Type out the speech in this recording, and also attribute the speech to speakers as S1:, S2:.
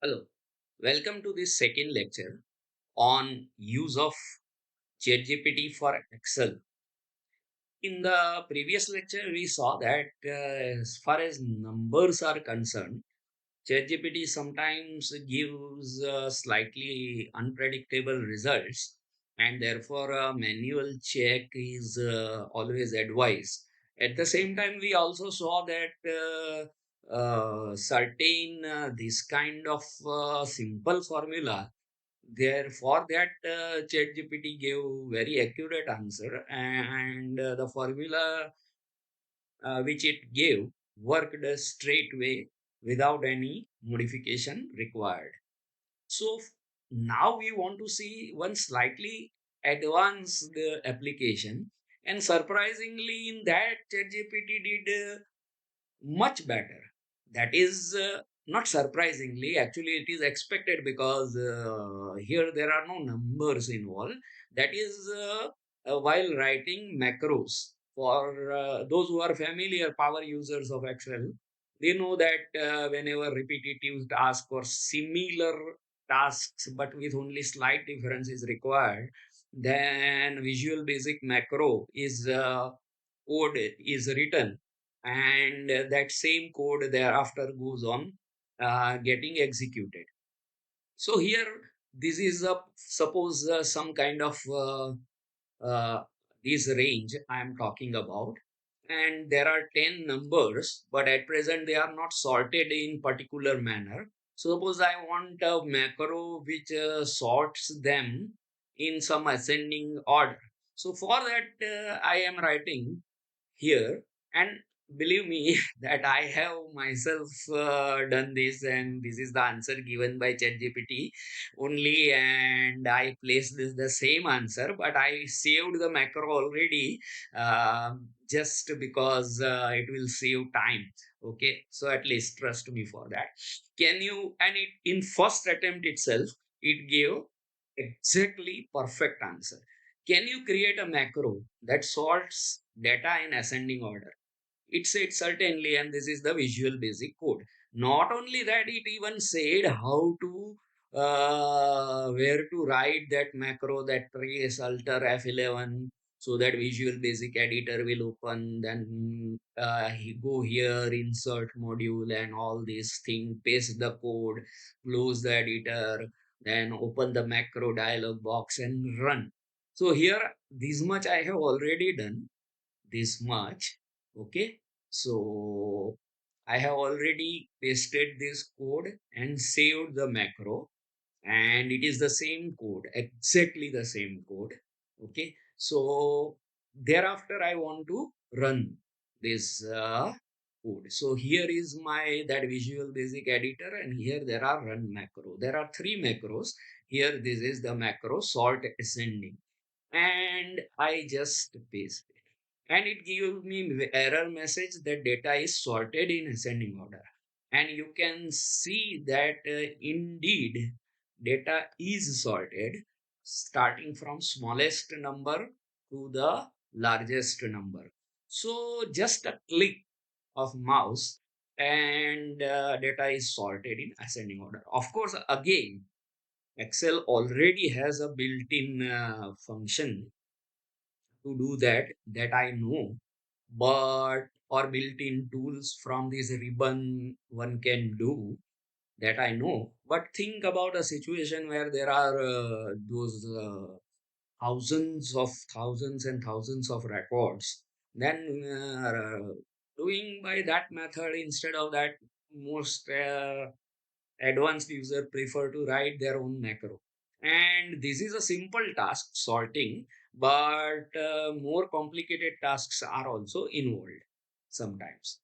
S1: Hello, welcome to this second lecture on use of ChatGPT for Excel. In the previous lecture, we saw that as far as numbers are concerned, ChatGPT sometimes gives slightly unpredictable results, and therefore a manual check is always advised. At the same time, we also saw that certain this kind of simple formula there for that ChatGPT gave very accurate answer, and the formula which it gave worked straight way without any modification required. So now we want to see one slightly advanced application, and surprisingly in that ChatGPT did much better. That is not surprisingly, actually, it is expected because here there are no numbers involved. That is while writing macros. For those who are familiar power users of Excel, they know that whenever repetitive tasks or similar tasks but with only slight difference is required, then Visual Basic macro is code is written, and that same code thereafter goes on getting executed. So here this is a suppose some kind of uh, this range I am talking about, and there are 10 numbers, but at present they are not sorted in particular manner. Suppose I want a macro which sorts them in some ascending order. So for that I am writing here, and believe me that I have myself done this, and this is the answer given by ChatGPT only, and I placed this the same answer, but I saved the macro already, just because it will save time. Okay, so at least trust me for that. Can you, and it in first attempt itself it gave exactly perfect answer. Can you create a macro that sorts data in ascending order? It said certainly, and this is the Visual Basic code. Not only that, it even said how to where to write that macro, that trace alter F11, so that Visual Basic editor will open. Then he go here, insert module, and all these things. Paste the code, close the editor, then open the macro dialog box and run. So here, this much I have already done, this much. Okay, so I have already pasted this code and saved the macro, and it is the same code, exactly the same code. Okay, so thereafter I want to run this code. So here is my that Visual Basic editor, and here there are run macro. There are three macros. Here this is the macro sort ascending, and I just paste it, and it gives me error message that data is sorted in ascending order. And you can see that indeed data is sorted starting from smallest number to the largest number. So just a click of mouse, and data is sorted in ascending order. Of course, again, Excel already has a built-in function to do that I know, but or built-in tools from this ribbon one can do, that I know. But think about a situation where there are those thousands and thousands of records. Then doing by that method instead of that, most advanced user prefer to write their own macro. And this is a simple task, sorting, but more complicated tasks are also involved sometimes.